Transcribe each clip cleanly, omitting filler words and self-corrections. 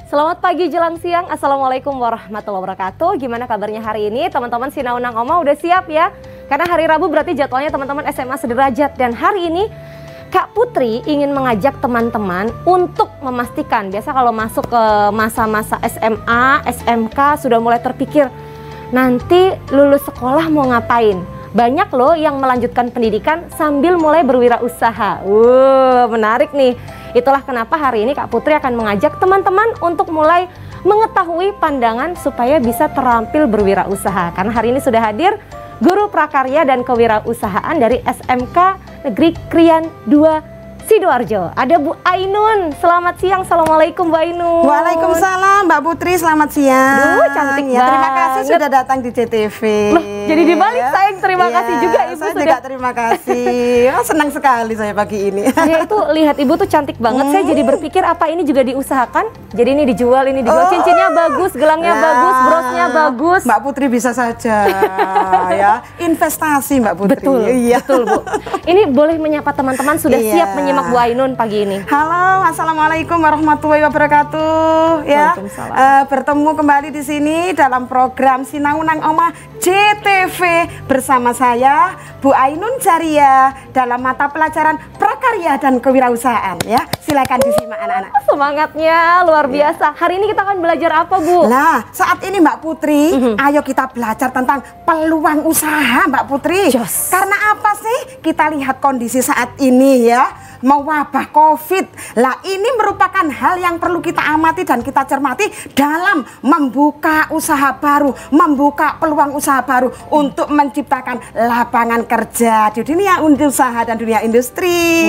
Selamat pagi jelang siang, Assalamualaikum warahmatullahi wabarakatuh. Gimana kabarnya hari ini? Teman-teman Sinaunang Oma udah siap ya? Karena hari Rabu berarti jadwalnya teman-teman SMA Sederajat. Dan hari ini Kak Putri ingin mengajak teman-teman untuk memastikan, biasa kalau masuk ke masa-masa SMA, SMK sudah mulai terpikir nanti lulus sekolah mau ngapain. Banyak loh yang melanjutkan pendidikan sambil mulai berwirausaha. Menarik nih. Itulah kenapa hari ini Kak Putri akan mengajak teman-teman untuk mulai mengetahui pandangan supaya bisa terampil berwirausaha. Karena hari ini sudah hadir Guru Prakarya dan Kewirausahaan dari SMK Negeri Krian 2 Sidoarjo. Ada Bu Ainun. Selamat siang. Assalamualaikum Bu Ainun. Waalaikumsalam Mbak Putri, selamat siang. Duh, cantik ya, terima kasih sudah datang di CTV. Loh, jadi dibalik ya. Sayang, terima kasih juga Ibu saya sudah. Juga terima kasih. Senang sekali saya pagi ini. Saya itu lihat Ibu tuh cantik banget. Saya jadi berpikir apa ini juga diusahakan. Jadi ini dijual, ini dijual. Cincinnya bagus, gelangnya bagus, brosnya bagus. Mbak Putri bisa saja ya. Investasi Mbak Putri. Betul, betul Bu. Ini boleh menyapa teman-teman sudah siap menyimak Bu Ainun pagi ini. Halo, assalamualaikum warahmatullahi wabarakatuh. Ya, bertemu kembali di sini dalam program Sinaunang Oma JTV bersama saya Bu Ainun Jaria dalam mata pelajaran Prakarya dan Kewirausahaan. Ya, silakan disimak anak-anak. Semangatnya luar biasa. Hari ini kita akan belajar apa Bu? Nah, saat ini Mbak Putri, ayo kita belajar tentang peluang usaha Mbak Putri. Karena apa sih? Kita lihat kondisi saat ini ya. Mewabah COVID. Lah ini merupakan hal yang perlu kita amati dan kita cermati dalam membuka usaha baru, membuka peluang usaha baru untuk menciptakan lapangan kerja di dunia usaha dan dunia industri.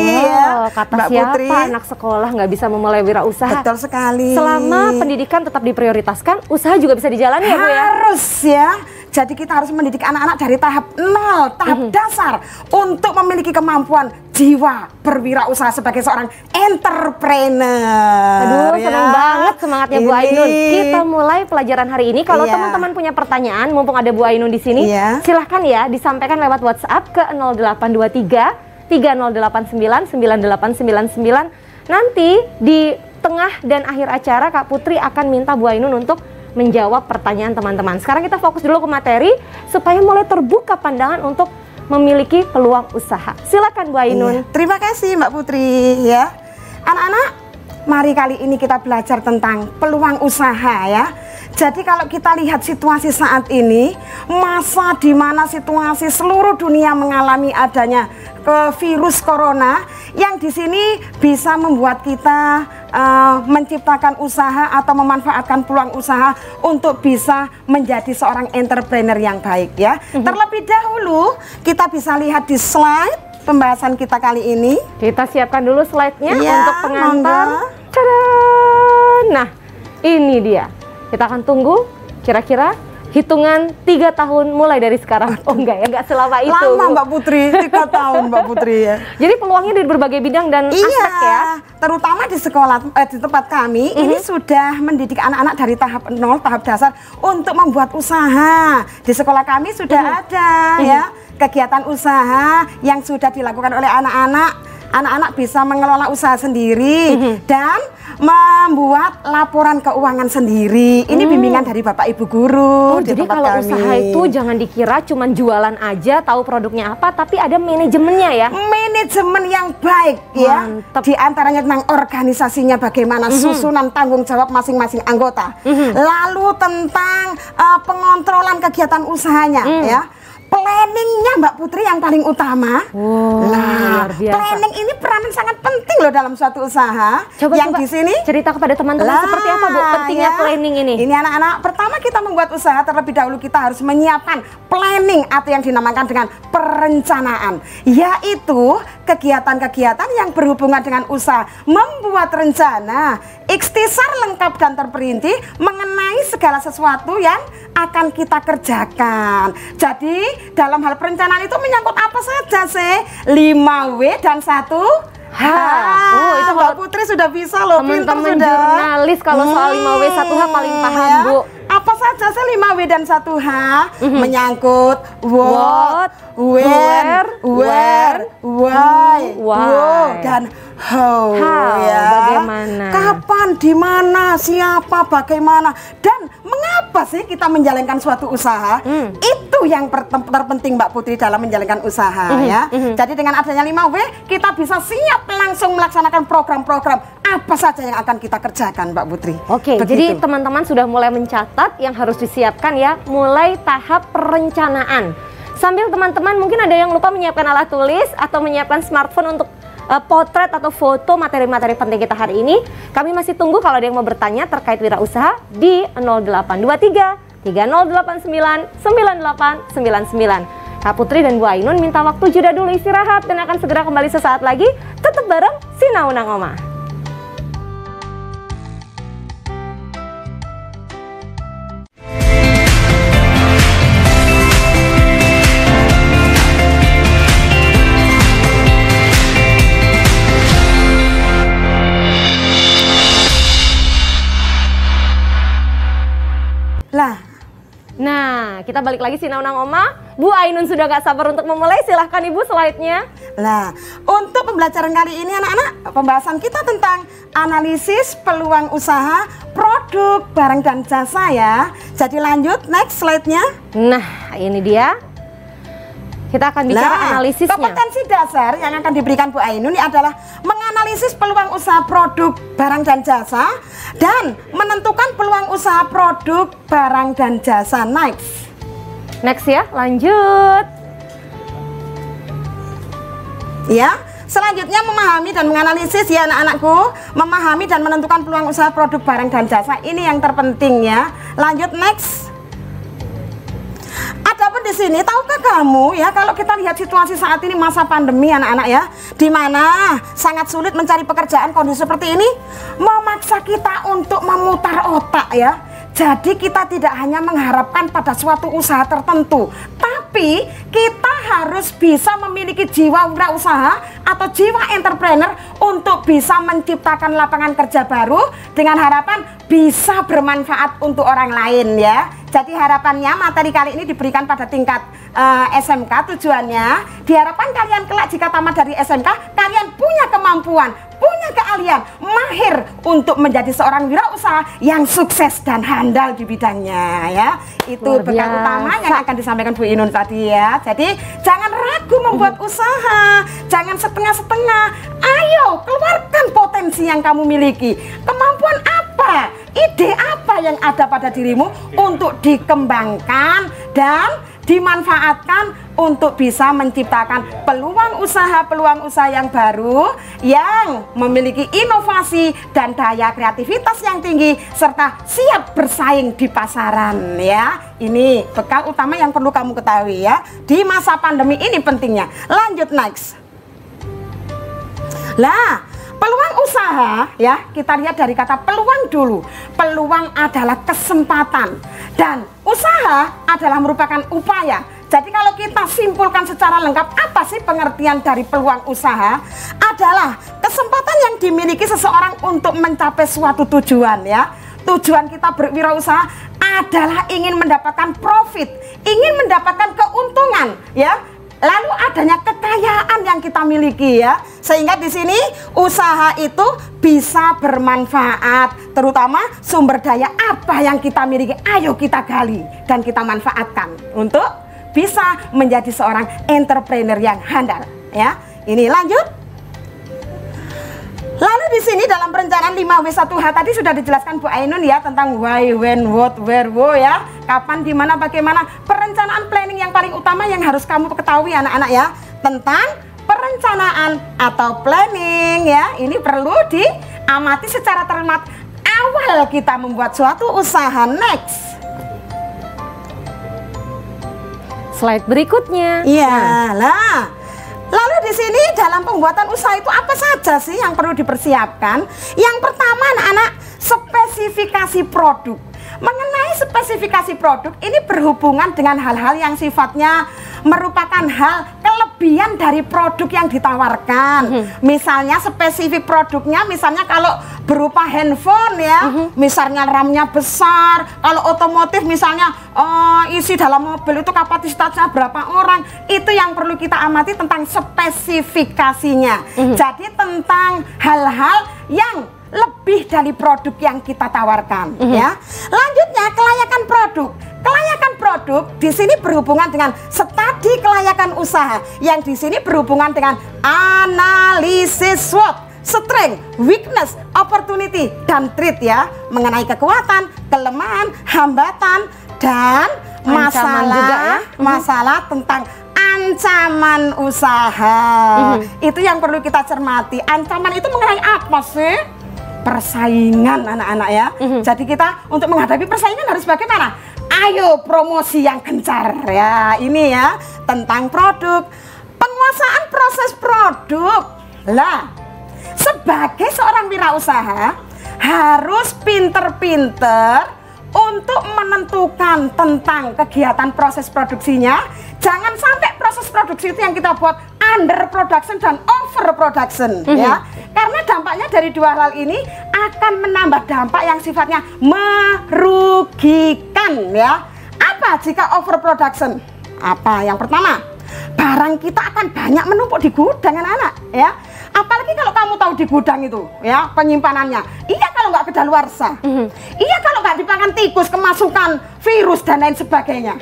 Kata Mbak siapa Putri, anak sekolah nggak bisa memulai wirausaha? Betul sekali. Selama pendidikan tetap diprioritaskan, usaha juga bisa dijalani ya Bu ya? Harus ya. Jadi kita harus mendidik anak-anak dari tahap nol, tahap dasar untuk memiliki kemampuan jiwa berwirausaha sebagai seorang entrepreneur. Aduh, senang banget semangatnya Bu Ainun. Kita mulai pelajaran hari ini. Kalau teman-teman punya pertanyaan, mumpung ada Bu Ainun di sini, silahkan ya disampaikan lewat WhatsApp ke 0823 3089 9899. Nanti di tengah dan akhir acara Kak Putri akan minta Bu Ainun untuk menjawab pertanyaan teman-teman. Sekarang kita fokus dulu ke materi supaya mulai terbuka pandangan untuk memiliki peluang usaha. Silakan Bu Ainun. Terima kasih Mbak Putri ya. Anak-anak, mari kali ini kita belajar tentang peluang usaha ya. Jadi kalau kita lihat situasi saat ini, masa di mana situasi seluruh dunia mengalami adanya virus corona yang di sini bisa membuat kita menciptakan usaha atau memanfaatkan peluang usaha untuk bisa menjadi seorang entrepreneur yang baik ya. Terlebih dahulu kita bisa lihat di slide pembahasan kita kali ini. Kita siapkan dulu slide-nya untuk pengantar. Nah, ini dia. Kita akan tunggu kira-kira hitungan 3 tahun mulai dari sekarang. Oh enggak ya, enggak selama itu. Lama Mbak Putri, 3 tahun Mbak Putri ya. Jadi peluangnya dari berbagai bidang dan aspek ya. Terutama di sekolah, di tempat kami, ini sudah mendidik anak-anak dari tahap 0, tahap dasar untuk membuat usaha. Di sekolah kami sudah ada ya kegiatan usaha yang sudah dilakukan oleh anak-anak. Anak-anak bisa mengelola usaha sendiri dan membuat laporan keuangan sendiri. Ini bimbingan dari Bapak Ibu Guru. Jadi kalau usaha itu jangan dikira cuma jualan aja, tahu produknya apa, tapi ada manajemennya ya. Manajemen yang baik ya. Di antaranya tentang organisasinya bagaimana, susunan tanggung jawab masing-masing anggota. Lalu tentang pengontrolan kegiatan usahanya ya. Planningnya Mbak Putri yang paling utama. Nah, planning ini peranan sangat penting loh dalam suatu usaha. Coba di sini cerita kepada teman-teman seperti apa Bu pentingnya planning ini. Ini anak-anak, pertama kita membuat usaha terlebih dahulu kita harus menyiapkan planning atau yang dinamakan dengan perencanaan, yaitu kegiatan-kegiatan yang berhubungan dengan usaha, membuat rencana ikhtisar lengkap dan terperinci mengenai segala sesuatu yang akan kita kerjakan. Jadi dalam hal perencanaan itu menyangkut apa saja sih? 5W dan 1H. Itu Mbak Putri sudah bisa loh. Teman-teman jurnalis kalau soal 5W 1H paling paham Bu. Apa saja sih 5W dan 1H? Menyangkut what, when, where, why, dan how. Ya. Bagaimana? kapan, di mana, siapa, bagaimana, dan mengapa sih kita menjalankan suatu usaha. Itu yang terpenting Mbak Putri dalam menjalankan usaha ya. Jadi dengan adanya 5W kita bisa siap langsung melaksanakan program-program apa saja yang akan kita kerjakan Mbak Putri. Oke, jadi teman-teman sudah mulai mencatat yang harus disiapkan ya, mulai tahap perencanaan. Sambil teman-teman mungkin ada yang lupa menyiapkan alat tulis atau menyiapkan smartphone untuk potret atau foto materi-materi penting kita hari ini. Kami masih tunggu kalau ada yang mau bertanya terkait wirausaha di 0823 3089 9899. Kak Putri dan Bu Ainun minta waktu jeda dulu istirahat dan akan segera kembali sesaat lagi. Tetap bareng Sinaunang Oma. Nah, kita balik lagi Sinaunang Oma. Bu Ainun sudah gak sabar untuk memulai. Silahkan Ibu slide-nya. Nah, untuk pembelajaran kali ini anak-anak, pembahasan kita tentang analisis peluang usaha, produk, barang dan jasa ya. Jadi lanjut, next slide-nya. Nah, ini dia. Kita akan bicara analisisnya. Kompetensi dasar yang akan diberikan Bu Ainun ini adalah menganalisis peluang usaha produk, barang dan jasa, dan menentukan peluang usaha produk, barang dan jasa. Next ya, lanjut. Ya, selanjutnya memahami dan menganalisis ya anak-anakku. Memahami dan menentukan peluang usaha produk, barang dan jasa. Ini yang terpenting ya. Lanjut next. Adapun di sini, tahukah kamu ya kalau kita lihat situasi saat ini masa pandemi anak-anak ya, di mana sangat sulit mencari pekerjaan, kondisi seperti ini memaksa kita untuk memutar otak ya. Jadi kita tidak hanya mengharapkan pada suatu usaha tertentu, tapi kita harus bisa memiliki jiwa wirausaha atau jiwa entrepreneur untuk bisa menciptakan lapangan kerja baru dengan harapan bisa bermanfaat untuk orang lain ya. Jadi harapannya materi kali ini diberikan pada tingkat SMK. Tujuannya diharapkan kalian kelak jika tamat dari SMK kalian punya kemampuan, punya keahlian, mahir untuk menjadi seorang wirausaha yang sukses dan handal di bidangnya ya. Itu bekal utama yang akan disampaikan Bu Ainun tadi ya. Jadi jangan ragu membuat usaha, jangan setengah-setengah. Ayo keluarkan potensi yang kamu miliki. Kemampuan apa, ide apa yang ada pada dirimu untuk dikembangkan dan dimanfaatkan untuk bisa menciptakan peluang usaha yang baru yang memiliki inovasi dan daya kreativitas yang tinggi serta siap bersaing di pasaran ya. Ini bekal utama yang perlu kamu ketahui ya di masa pandemi ini pentingnya. Lanjut next. Lah, peluang usaha ya, kita lihat dari kata peluang dulu. Peluang adalah kesempatan dan usaha adalah merupakan upaya. Jadi kalau kita simpulkan secara lengkap apa sih pengertian dari peluang usaha? Adalah kesempatan yang dimiliki seseorang untuk mencapai suatu tujuan ya. Tujuan kita berwirausaha adalah ingin mendapatkan profit, ingin mendapatkan keuntungan ya. Lalu adanya kekayaan yang kita miliki ya, sehingga di sini usaha itu bisa bermanfaat, terutama sumber daya apa yang kita miliki, ayo kita gali dan kita manfaatkan untuk bisa menjadi seorang entrepreneur yang handal ya. Ini lanjut. Lalu di sini dalam perencanaan 5W1H tadi sudah dijelaskan Bu Ainun ya tentang why, when, what, where, wo ya. Kapan, di mana, bagaimana. Perencanaan planning yang paling utama yang harus kamu ketahui anak-anak ya. Tentang perencanaan atau planning ya. Ini perlu diamati secara cermat awal kita membuat suatu usaha. Next. Slide berikutnya. Iya lah. Lalu di sini dalam pembuatan usaha itu apa saja sih yang perlu dipersiapkan? Yang pertama anak-anak, spesifikasi produk. Mengenai spesifikasi produk ini berhubungan dengan hal-hal yang sifatnya merupakan hal kelebihan dari produk yang ditawarkan. Misalnya spesifik produknya, misalnya kalau berupa handphone ya, misalnya RAM-nya besar. Kalau otomotif misalnya isi dalam mobil itu kapasitasnya berapa orang, itu yang perlu kita amati tentang spesifikasinya. Jadi tentang hal-hal yang lebih dari produk yang kita tawarkan ya. Lanjutnya kelayakan produk. Kelayakan produk di sini berhubungan dengan studi kelayakan usaha yang di sini berhubungan dengan analisis SWOT, strength, weakness, opportunity, dan threat ya, mengenai kekuatan, kelemahan, hambatan, dan masalah tentang ancaman usaha. Itu yang perlu kita cermati. Ancaman itu mengenai apa sih? Persaingan anak-anak ya. Jadi kita untuk menghadapi persaingan harus bagaimana? Ayo promosi yang gencar ya. Ini ya tentang produk. Penguasaan proses produk. Lah, sebagai seorang wirausaha harus pinter-pinter untuk menentukan tentang kegiatan proses produksinya. Jangan sampai proses produksi itu yang kita buat under production dan over production ya. Karena dampaknya dari dua hal ini akan menambah dampak yang sifatnya merugikan ya. Apa jika over production? Apa? Yang pertama, barang kita akan banyak menumpuk di gudang anak-anak ya. Apalagi kalau kamu tahu di gudang itu ya penyimpanannya. Iya kalau nggak kedaluarsa. Iya kalau nggak dimakan tikus, kemasukan virus dan lain sebagainya.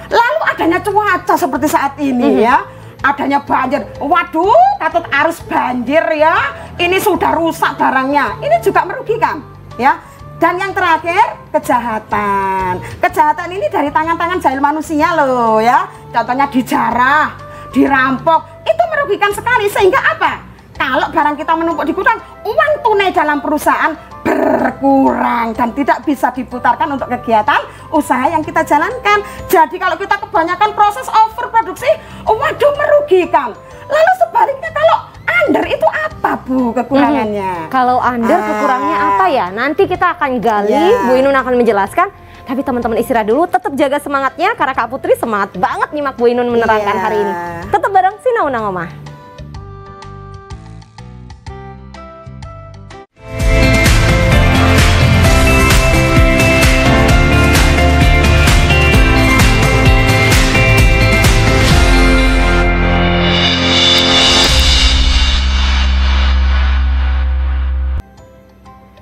Lalu adanya cuaca seperti saat ini ya. Adanya banjir. Waduh, katut arus banjir ya. Ini sudah rusak barangnya. Ini juga merugikan ya. Dan yang terakhir, kejahatan. Kejahatan ini dari tangan-tangan jahil manusia loh ya. Contohnya dijarah, dirampok. Itu merugikan sekali sehingga apa? Kalau barang kita menumpuk di gudang, uang tunai dalam perusahaan berkurang dan tidak bisa diputarkan untuk kegiatan usaha yang kita jalankan. Jadi kalau kita kebanyakan proses overproduksi, waduh merugikan. Lalu sebaliknya kalau under itu apa Bu kekurangannya? Kalau under kekurangannya apa ya? Nanti kita akan gali, Bu Ainun akan menjelaskan. Tapi teman-teman istirahat dulu, tetap jaga semangatnya karena Kak Putri semangat banget nyimak Bu Ainun menerangkan hari ini. Tetap bareng Sinaunang Omah.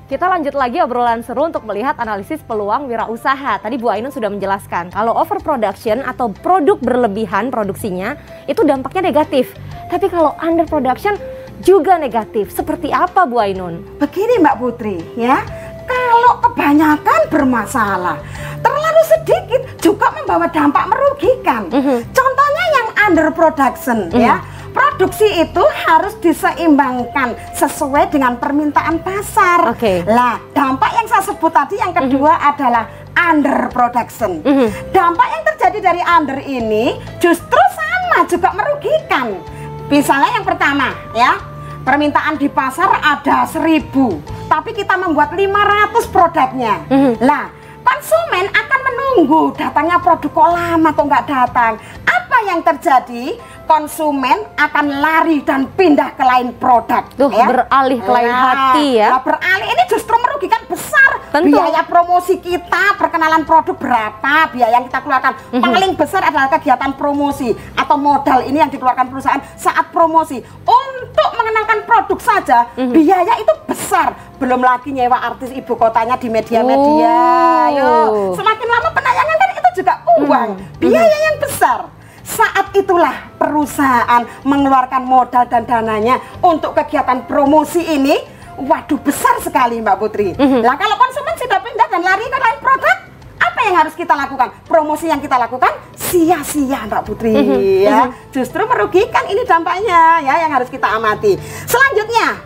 Kita lanjut lagi obrolan seru untuk melihat analisis peluang wirausaha. Tadi Bu Ainun sudah menjelaskan kalau overproduction atau produk berlebihan produksinya itu dampaknya negatif. Tapi kalau underproduction juga negatif. Seperti apa Bu Ainun? Begini Mbak Putri ya, kalau kebanyakan bermasalah, terlalu sedikit juga membawa dampak merugikan. Contohnya yang underproduction ya. Produksi itu harus diseimbangkan sesuai dengan permintaan pasar. Lah, dampak yang saya sebut tadi yang kedua adalah underproduction. Dampak yang terjadi dari under ini justru sama juga merugikan. Misalnya yang pertama ya, permintaan di pasar ada 1000, tapi kita membuat 500 produknya. Lah, konsumen akan menunggu datangnya produk kok lama kok nggak datang. Apa yang terjadi? Konsumen akan lari dan pindah ke lain produk. Ya? Beralih ke lain hati ya. Beralih ini justru merugikan besar. Tentu. Biaya promosi kita, perkenalan produk berapa, biaya yang kita keluarkan. Paling besar adalah kegiatan promosi atau modal ini yang dikeluarkan perusahaan saat promosi. Untuk mengenalkan produk saja, biaya itu besar. Belum lagi nyewa artis ibu kotanya di media-media. Semakin lama penayangan kan itu juga uang, biaya yang besar. Saat itulah perusahaan mengeluarkan modal dan dananya untuk kegiatan promosi ini. Waduh, besar sekali Mbak Putri. Lah kalau konsumen sudah pindah dan lari ke lain produk, apa yang harus kita lakukan? Promosi yang kita lakukan sia-sia Mbak Putri ya. Justru merugikan ini dampaknya ya, yang harus kita amati. Selanjutnya,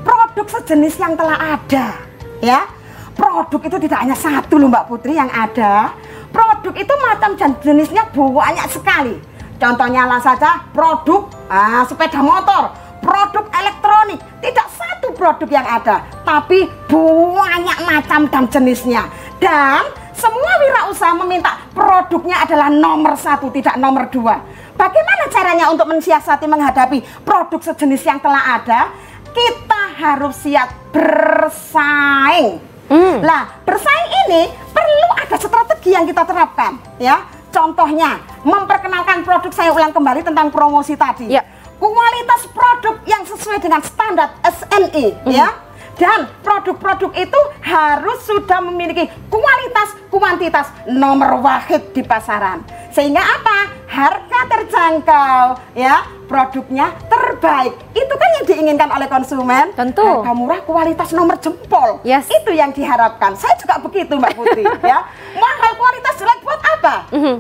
produk sejenis yang telah ada ya. Produk itu tidak hanya satu loh Mbak Putri yang ada. Produk itu macam dan jenisnya banyak sekali. Contohnya lah saja produk sepeda motor, produk elektronik. Tidak satu produk yang ada, tapi banyak macam dan jenisnya. Dan semua wirausaha meminta produknya adalah nomor 1, tidak nomor 2. Bagaimana caranya untuk mensiasati menghadapi produk sejenis yang telah ada? Kita harus siap bersaing. Lah, bersaing ini perlu ada strategi yang kita terapkan ya. Contohnya, memperkenalkan produk, saya ulang kembali tentang promosi tadi. Kualitas produk yang sesuai dengan standar SNI ya. Dan produk-produk itu harus sudah memiliki kualitas, kuantitas nomor wahid di pasaran. Sehingga apa? Harga terjangkau, ya, produknya terbaik. Itu kan yang diinginkan oleh konsumen. Tentu. Harga murah, kualitas nomor jempol. Yes. Itu yang diharapkan. Saya juga begitu, Mbak Putri. Ya, mahal kualitas jelek buat apa?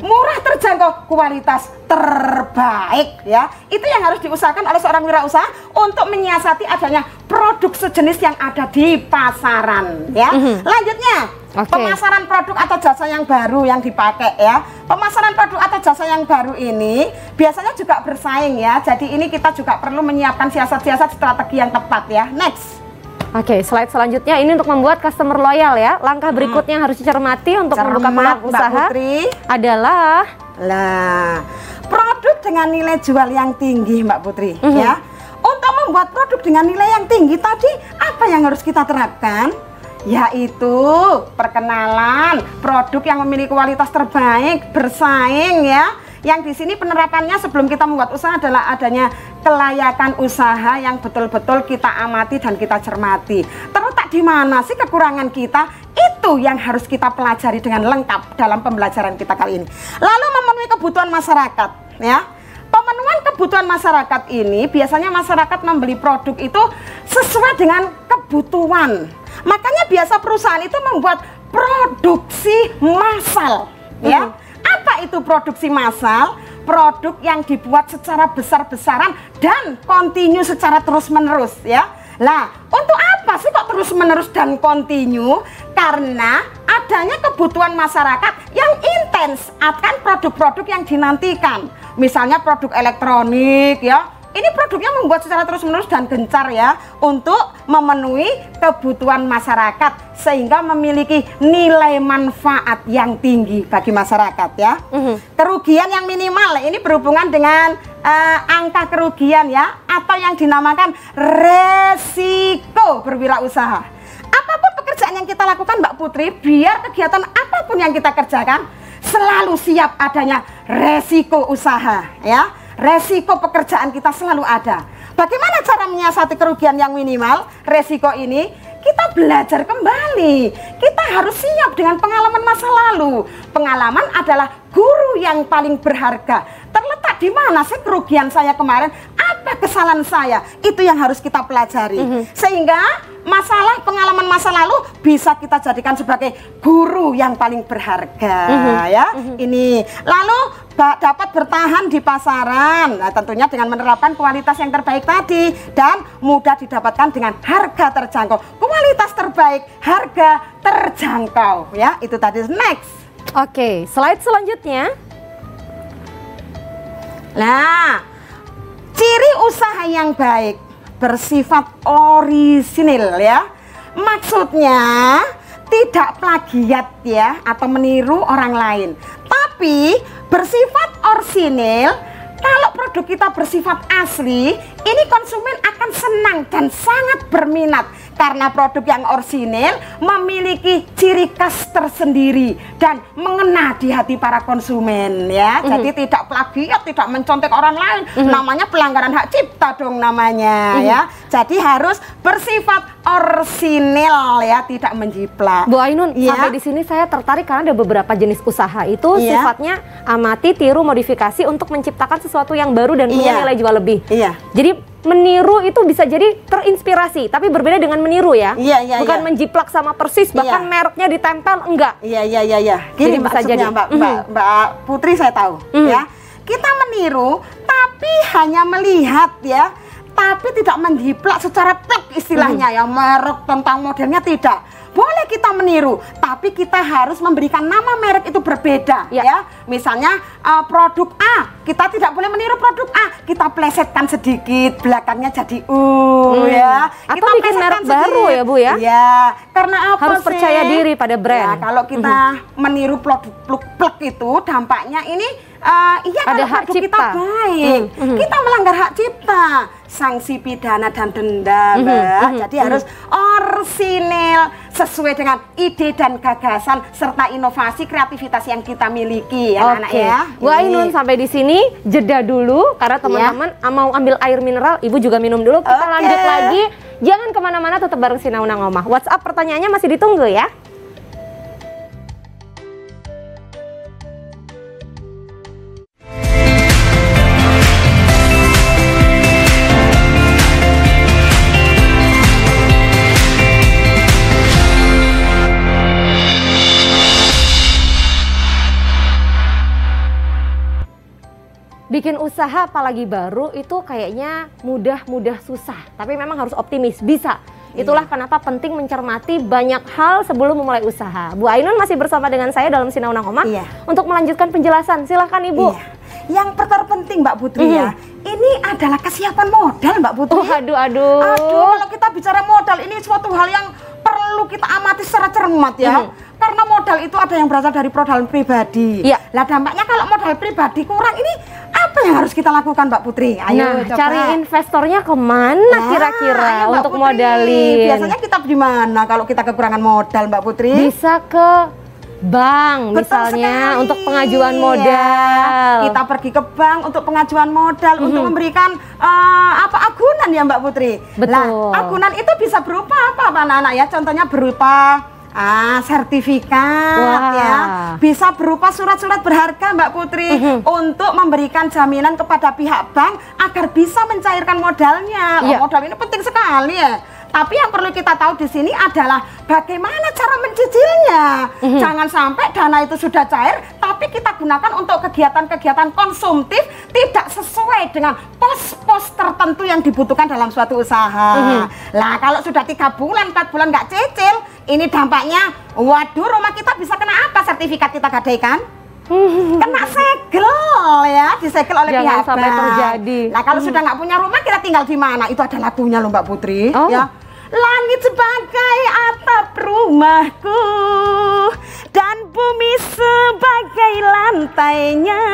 Murah terjangkau, kualitas terbaik. Ya, itu yang harus diusahakan oleh seorang wirausaha untuk menyiasati adanya produk sejenis yang ada di pasaran. Ya, lanjutnya. Pemasaran produk atau jasa yang baru yang dipakai, ya. Pemasaran produk atau jasa yang baru ini biasanya juga bersaing, ya. Jadi ini kita juga perlu menyiapkan siasat-siasat strategi yang tepat, ya. Next. Oke, slide selanjutnya ini untuk membuat customer loyal, ya. Langkah berikutnya yang harus dicermati untuk membuka peluang usaha adalah produk dengan nilai jual yang tinggi, Mbak Putri, ya. Untuk membuat produk dengan nilai yang tinggi tadi apa yang harus kita terapkan? Yaitu perkenalan produk yang memiliki kualitas terbaik, bersaing, ya. Yang di sini penerapannya sebelum kita membuat usaha adalah adanya kelayakan usaha yang betul-betul kita amati dan kita cermati. Terletak di mana sih kekurangan kita? Itu yang harus kita pelajari dengan lengkap dalam pembelajaran kita kali ini. Lalu memenuhi kebutuhan masyarakat, ya. Pemenuhan kebutuhan masyarakat ini biasanya masyarakat membeli produk itu sesuai dengan kebutuhan. Makanya biasa perusahaan itu membuat produksi massal, ya. Apa itu produksi massal? Produk yang dibuat secara besar-besaran dan kontinu secara terus-menerus, ya. Lah, untuk apa sih kok terus-menerus dan kontinu? Karena adanya kebutuhan masyarakat yang intens akan produk-produk yang dinantikan. Misalnya produk elektronik, ya. Ini produknya membuat secara terus-menerus dan gencar, ya, untuk memenuhi kebutuhan masyarakat sehingga memiliki nilai manfaat yang tinggi bagi masyarakat, ya. Kerugian yang minimal ini berhubungan dengan angka kerugian, ya, atau yang dinamakan resiko berwirausaha. Apapun pekerjaan yang kita lakukan, Mbak Putri, biar kegiatan apapun yang kita kerjakan selalu siap adanya resiko usaha, ya. Resiko pekerjaan kita selalu ada. Bagaimana cara menyiasati kerugian yang minimal? Resiko ini kita belajar kembali. Kita harus siap dengan pengalaman masa lalu. Pengalaman adalah guru yang paling berharga. Terletak di mana sih kerugian saya kemarin? Apa kesalahan saya? Itu yang harus kita pelajari. Sehingga masalah pengalaman masa lalu bisa kita jadikan sebagai guru yang paling berharga, ya. Ini lalu dapat bertahan di pasaran. Nah, tentunya dengan menerapkan kualitas yang terbaik tadi dan mudah didapatkan dengan harga terjangkau. Kualitas terbaik, harga terjangkau, ya. Itu tadi. Next. Oke, slide selanjutnya. Nah, ciri usaha yang baik bersifat orisinil, ya. Maksudnya tidak plagiat, ya, atau meniru orang lain, tapi bersifat orisinil. Kalau produk kita bersifat asli, ini konsumen akan senang dan sangat berminat karena produk yang orisinil memiliki ciri khas tersendiri dan mengena di hati para konsumen, ya. Jadi tidak plagiat, tidak mencontek orang lain. Namanya pelanggaran hak cipta dong namanya, ya. Jadi harus bersifat orisinil, ya, tidak menjiplak. Bu Ainun, ya. Sampai di sini saya tertarik karena ada beberapa jenis usaha itu sifatnya amati, tiru, modifikasi untuk menciptakan sesuatu yang baru dan punya nilai jual lebih. Jadi meniru itu bisa jadi terinspirasi, tapi berbeda dengan meniru, ya. Bukan menjiplak sama persis, bahkan mereknya ditempel, enggak. Gini maksudnya, Mbak Putri, saya tahu, ya. Kita meniru, tapi hanya melihat, ya, tapi tidak menjiplak secara plek istilahnya, ya, merek tentang modelnya tidak. Boleh kita meniru, tapi kita harus memberikan nama merek itu berbeda, ya. Misalnya produk A, kita tidak boleh meniru produk A, kita plesetkan sedikit, belakangnya jadi U, ya. Atau kita bikin merek sedikit baru, ya, Bu, ya. Ya, karena apa harus sih? Percaya diri pada brand. Ya, kalau kita meniru produk plek itu, dampaknya ini ada kalau hak produk cipta. kita baik, kita melanggar hak cipta, sanksi pidana dan denda, Mbak. Jadi harus orisinil, sesuai dengan ide dan gagasan serta inovasi kreativitas yang kita miliki, ya, anak, ya. Bu Ainun, sampai di sini jeda dulu karena teman-teman mau ambil air mineral, Ibu juga minum dulu. Kita lanjut lagi Jangan kemana-mana, tetap bareng Sinaunang Oma. WhatsApp pertanyaannya masih ditunggu ya. Bikin usaha apalagi baru itu kayaknya mudah susah, tapi memang harus optimis, bisa. Itulah kenapa penting mencermati banyak hal sebelum memulai usaha. Bu Ainun masih bersama dengan saya dalam Sinaunang Oma untuk melanjutkan penjelasan. Silahkan Ibu. Yang terpenting Mbak Putri ya, ini adalah kesiapan modal Mbak Putri. Aduh, kalau kita bicara modal, ini suatu hal yang perlu kita amati secara cermat ya. Karena modal itu ada yang berasal dari modal pribadi. Lah dampaknya kalau modal pribadi kurang, ini apa yang harus kita lakukan Mbak Putri? Ayo coba. Cari investornya kemana kira-kira untuk modalin? Biasanya kita di mana kalau kita kekurangan modal Mbak Putri? Bisa ke bank misalnya untuk pengajuan modal. Kita pergi ke bank untuk pengajuan modal untuk memberikan agunan ya Mbak Putri. Betul. Nah, agunan itu bisa berupa apa anak-anak ya? Contohnya berupa sertifikat ya, bisa berupa surat-surat berharga Mbak Putri untuk memberikan jaminan kepada pihak bank agar bisa mencairkan modalnya. Modal ini penting sekali ya. Tapi yang perlu kita tahu di sini adalah bagaimana cara mencicilnya. Jangan sampai dana itu sudah cair, tapi kita gunakan untuk kegiatan-kegiatan konsumtif tidak sesuai dengan pos-pos tertentu yang dibutuhkan dalam suatu usaha. Lah kalau sudah 3 bulan, 4 bulan nggak cicil, ini dampaknya, waduh, rumah kita bisa kena apa sertifikat kita gadaikan? Kena segel ya, disegel oleh pihak bank. Sampai terjadi. Nah kalau sudah nggak punya rumah, kita tinggal di mana? Itu ada lagunya loh Mbak Putri. Ya. Langit sebagai atap rumahku dan bumi sebagai lantainya,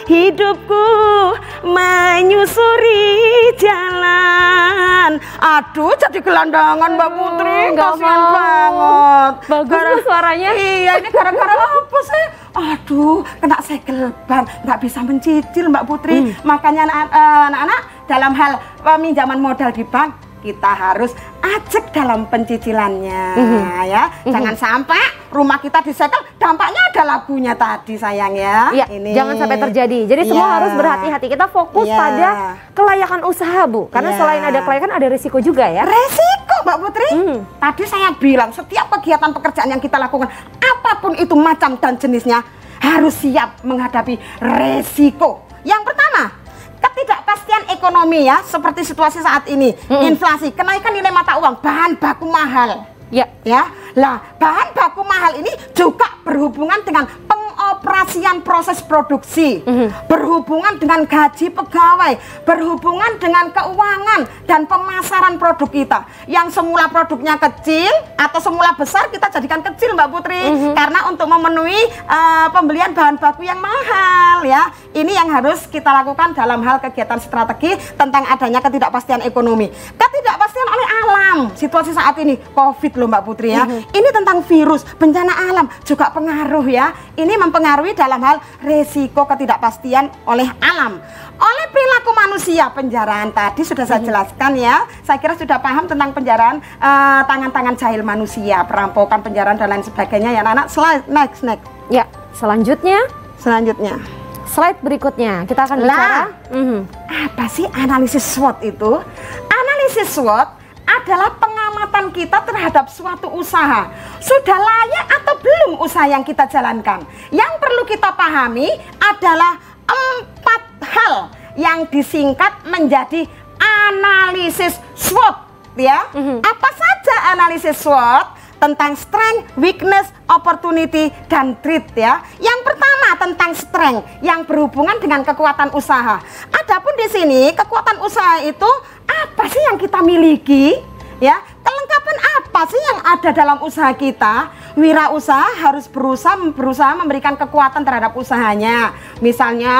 hidupku menyusuri jalan. Aduh, jadi gelandangan Mbak Putri, kasihan banget. Bagus tuh suaranya. Iya, ini gara-gara apa sih? Aduh, kena segel ban, nggak bisa mencicil Mbak Putri. Makanya anak-anak dalam hal peminjaman modal di bank, kita harus ajak dalam pencicilannya ya. Jangan sampai rumah kita disegel, dampaknya ada lagunya tadi sayang ya. Ini jangan sampai terjadi. Jadi semua harus berhati-hati. Kita fokus pada kelayakan usaha Bu, karena selain ada kelayakan ada risiko juga ya. Resiko Mbak Putri. Tadi saya bilang setiap kegiatan pekerjaan yang kita lakukan, apapun itu macam dan jenisnya, harus siap menghadapi resiko. Yang pertama, ketidakpastian ekonomi ya, seperti situasi saat ini, inflasi, kenaikan nilai mata uang, bahan baku mahal. Lah, bahan baku mahal ini juga berhubungan dengan pengoperasian proses produksi, berhubungan dengan gaji pegawai, berhubungan dengan keuangan dan pemasaran produk kita. Yang semula produknya kecil atau semula besar kita jadikan kecil Mbak Putri, karena untuk memenuhi pembelian bahan baku yang mahal ya. Ini yang harus kita lakukan dalam hal kegiatan strategi tentang adanya ketidakpastian ekonomi. Ketidakpastian oleh alam, situasi saat ini COVID loh Mbak Putri ya. Ini tentang virus, bencana alam juga pengaruh ya. Ini mempengaruhi dalam hal resiko ketidakpastian oleh alam. Oleh perilaku manusia, penjaraan tadi sudah saya jelaskan ya. Saya kira sudah paham tentang penjaraan tangan-tangan jahil manusia, perampokan, penjaraan dan lain sebagainya ya anak-anak. Next. Ya, selanjutnya slide berikutnya kita akan bicara apa sih analisis SWOT itu? Analisis SWOT adalah pengamatan kita terhadap suatu usaha. Sudah layak atau belum usaha yang kita jalankan? Yang perlu kita pahami adalah 4 hal yang disingkat menjadi analisis SWOT ya. Apa saja analisis SWOT? Tentang strength, weakness, opportunity, dan threat ya. Yang pertama tentang strength yang berhubungan dengan kekuatan usaha. Adapun di sini kekuatan usaha itu apa sih yang kita miliki ya? Kelengkapan apa sih yang ada dalam usaha kita? Wirausaha harus berusaha memberikan kekuatan terhadap usahanya. Misalnya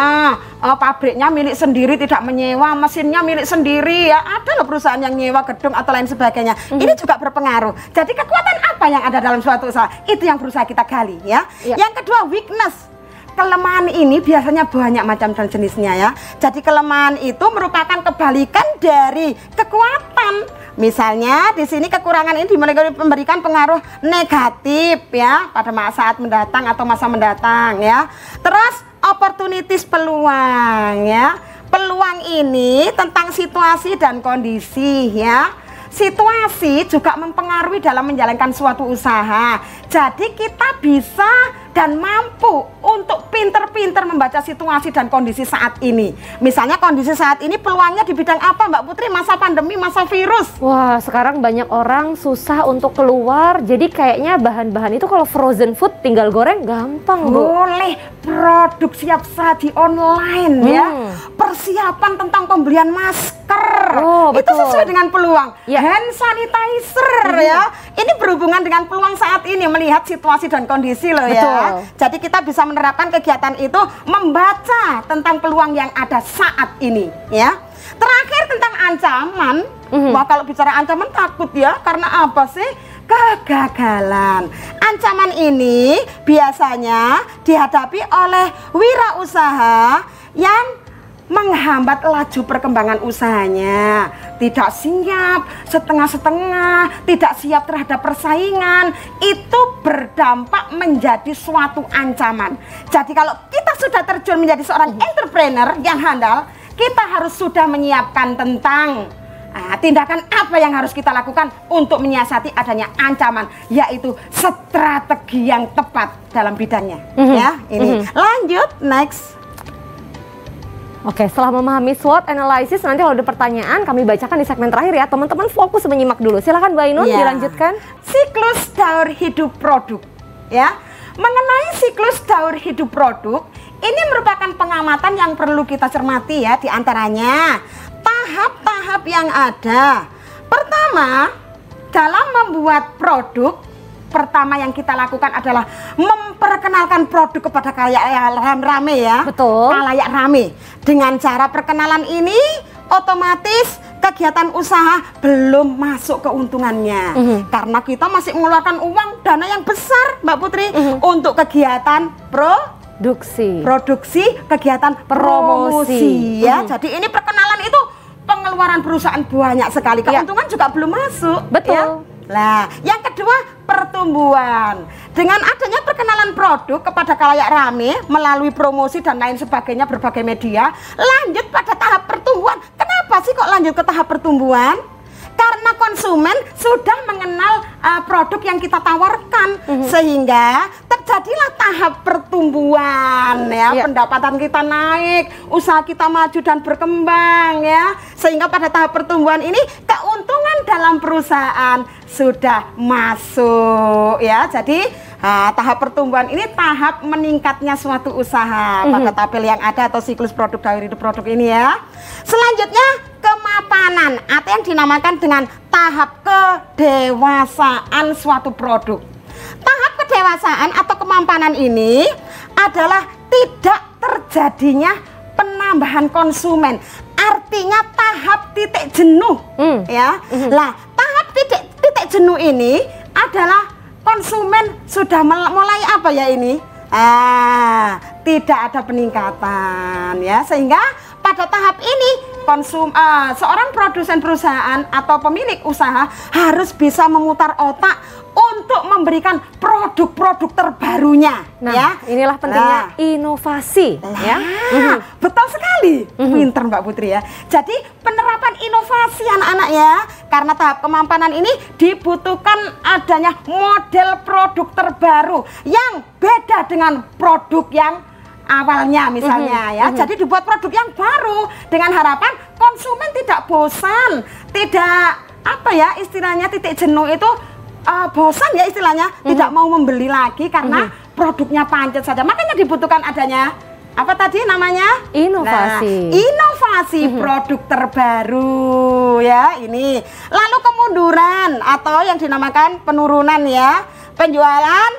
pabriknya milik sendiri, tidak menyewa, mesinnya milik sendiri ya. Ada loh perusahaan yang nyewa gedung atau lain sebagainya. Ini juga berpengaruh. Jadi kekuatan apa yang ada dalam suatu usaha? Itu yang berusaha kita gali ya. Yang kedua weakness. kelemahan ini biasanya banyak macam dan jenisnya ya. Jadi kelemahan itu merupakan kebalikan dari kekuatan. Misalnya di sini kekurangan ini memberikan pengaruh negatif ya pada saat mendatang atau masa mendatang ya. Terus opportunities, peluang ya. Peluang ini tentang situasi dan kondisi ya. Situasi juga mempengaruhi dalam menjalankan suatu usaha. Jadi kita bisa dan mampu untuk pinter-pinter membaca situasi dan kondisi saat ini. Misalnya kondisi saat ini peluangnya di bidang apa Mbak Putri? Masa pandemi, masa virus. Wah, sekarang banyak orang susah untuk keluar. Jadi kayaknya bahan-bahan itu kalau frozen food tinggal goreng gampang, Bu. Boleh produk siap saji online ya. Persiapan tentang pembelian masker. Oh, itu betul. sesuai dengan peluang. Ya. Hand sanitizer ya. Ini berhubungan dengan peluang saat ini melihat situasi dan kondisi loh ya. Betul. Jadi kita bisa menerapkan kegiatan itu membaca tentang peluang yang ada saat ini ya. Terakhir tentang ancaman. Wah, kalau bicara ancaman takut ya. Karena apa sih? Kegagalan. Ancaman ini biasanya dihadapi oleh wirausaha yang menghambat laju perkembangan usahanya, tidak siap, setengah-setengah, tidak siap terhadap persaingan, itu berdampak menjadi suatu ancaman. Jadi kalau kita sudah terjun menjadi seorang entrepreneur yang handal, kita harus sudah menyiapkan tentang tindakan apa yang harus kita lakukan untuk menyiasati adanya ancaman, yaitu strategi yang tepat dalam bidangnya. Ya, ini. Lanjut, next. Oke, setelah memahami SWOT analysis, nanti kalau ada pertanyaan kami bacakan di segmen terakhir ya. Teman-teman fokus menyimak dulu. Silakan Mbak Ainun, dilanjutkan. Siklus daur hidup produk. Ya, mengenai siklus daur hidup produk, ini merupakan pengamatan yang perlu kita cermati ya. Di antaranya tahap-tahap yang ada. Pertama, dalam membuat produk, pertama yang kita lakukan adalah memperkenalkan produk kepada khalayak rame ya. Betul. Khalayak rame. Dengan cara perkenalan ini otomatis kegiatan usaha belum masuk keuntungannya. Karena kita masih mengeluarkan uang dana yang besar Mbak Putri untuk kegiatan produksi, kegiatan promosi ya. Jadi ini perkenalan itu pengeluaran perusahaan banyak sekali, keuntungan juga belum masuk. Betul. Ya? Nah, yang kedua pertumbuhan. Dengan adanya perkenalan produk kepada khalayak rame melalui promosi dan lain sebagainya berbagai media, lanjut pada tahap pertumbuhan. Kenapa sih kok lanjut ke tahap pertumbuhan? Karena konsumen sudah mengenal produk yang kita tawarkan, sehingga terjadilah tahap pertumbuhan ya. Pendapatan kita naik, usaha kita maju dan berkembang ya. Sehingga pada tahap pertumbuhan ini keuntungan dalam perusahaan sudah masuk ya. Jadi tahap pertumbuhan ini tahap meningkatnya suatu usaha pada tabel yang ada atau siklus produk daur hidup produk ini ya. Selanjutnya kemapanan atau yang dinamakan dengan tahap kedewasaan suatu produk. Tahap kedewasaan atau kemapanan ini adalah tidak terjadinya penambahan konsumen. Artinya tahap titik jenuh ya. Lah, tahap titik jenuh ini adalah konsumen sudah mulai apa ya ini? Tidak ada peningkatan ya, sehingga pada tahap ini seorang produsen perusahaan atau pemilik usaha harus bisa memutar otak untuk memberikan produk-produk terbarunya. Nah, ya, inilah pentingnya inovasi. Ya, betul sekali, pinter Mbak Putri ya. Jadi penerapan inovasi anak-anak ya, karena tahap kemapanan ini dibutuhkan adanya model produk terbaru yang beda dengan produk yang awalnya misalnya ya. Jadi dibuat produk yang baru dengan harapan konsumen tidak bosan, tidak apa ya istilahnya titik jenuh itu bosan ya istilahnya, tidak mau membeli lagi karena produknya pancet saja. Makanya dibutuhkan adanya apa tadi namanya? Inovasi. Nah, inovasi produk terbaru ya ini. Lalu kemunduran atau yang dinamakan penurunan ya. Penjualan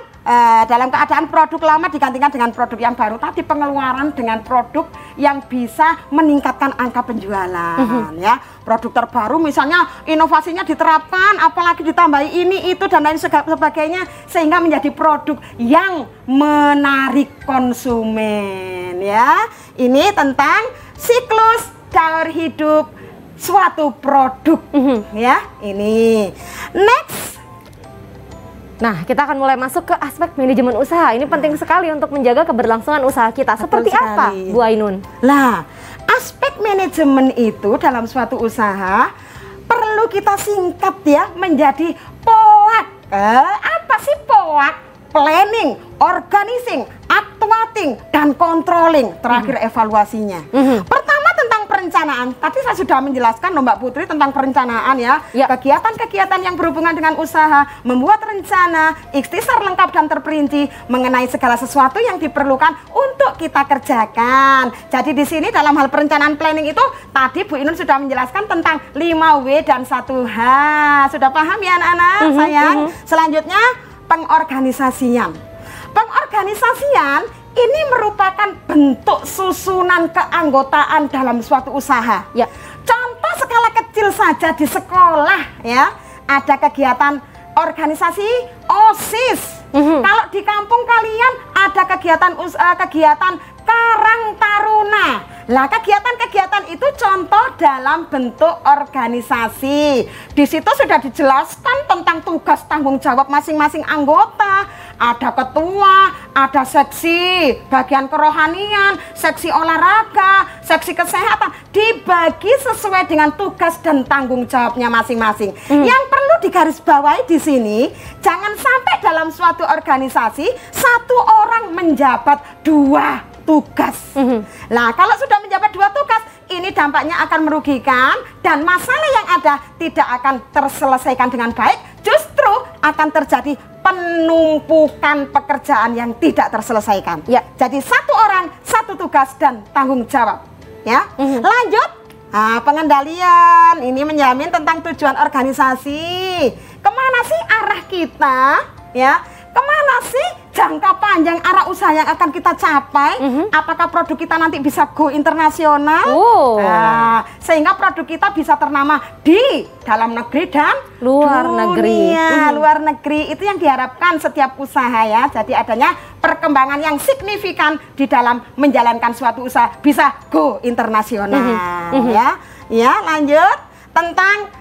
dalam keadaan produk lama digantikan dengan produk yang baru. Tadi pengeluaran dengan produk yang bisa meningkatkan angka penjualan ya. Produk terbaru misalnya inovasinya diterapkan, apalagi ditambahi ini itu dan lain sebagainya sehingga menjadi produk yang menarik konsumen ya. Ini tentang siklus daur hidup suatu produk ya. Ini next. Nah, kita akan mulai masuk ke aspek manajemen usaha. Ini penting sekali untuk menjaga keberlangsungan usaha kita. Seperti apa, Bu Ainun? Lah, aspek manajemen itu dalam suatu usaha perlu kita singkat ya menjadi POAK. Apa sih POAK? Planning, organizing, actuating, dan controlling. Terakhir evaluasinya. Pertama tentang perencanaan. Tadi saya sudah menjelaskan loh Mbak Putri tentang perencanaan ya. Kegiatan-kegiatan yang berhubungan dengan usaha, membuat rencana, ikhtisar lengkap dan terperinci mengenai segala sesuatu yang diperlukan untuk kita kerjakan. Jadi di sini dalam hal perencanaan planning itu tadi Bu Ainun sudah menjelaskan tentang 5W dan 1H. Sudah paham ya anak-anak sayang? Selanjutnya pengorganisasian. Pengorganisasian ini merupakan bentuk susunan keanggotaan dalam suatu usaha. Ya. Contoh skala kecil saja di sekolah ya, ada kegiatan organisasi OSIS. Kalau di kampung kalian ada kegiatan Karang Taruna. Lah kegiatan-kegiatan itu contoh dalam bentuk organisasi. Di situ sudah dijelaskan tentang tugas tanggung jawab masing-masing anggota. Ada ketua, ada seksi bagian kerohanian, seksi olahraga, seksi kesehatan. Dibagi sesuai dengan tugas dan tanggung jawabnya masing-masing. Yang perlu digarisbawahi di sini, jangan sampai dalam suatu organisasi satu orang menjabat 2 tugas. Nah, kalau sudah menjabat 2 tugas, ini dampaknya akan merugikan dan masalah yang ada tidak akan terselesaikan dengan baik, justru akan terjadi penumpukan pekerjaan yang tidak terselesaikan. Ya. Jadi 1 orang, 1 tugas dan tanggung jawab. Ya. Lanjut. Nah, pengendalian ini menjamin tentang tujuan organisasi. Kemana sih arah kita? Ya. Kemana sih jangka panjang arah usaha yang akan kita capai? Apakah produk kita nanti bisa go internasional? Nah, sehingga produk kita bisa ternama di dalam negeri dan luar negeri. Luar negeri itu yang diharapkan setiap usaha ya. Jadi adanya perkembangan yang signifikan di dalam menjalankan suatu usaha bisa go internasional ya. Ya, lanjut tentang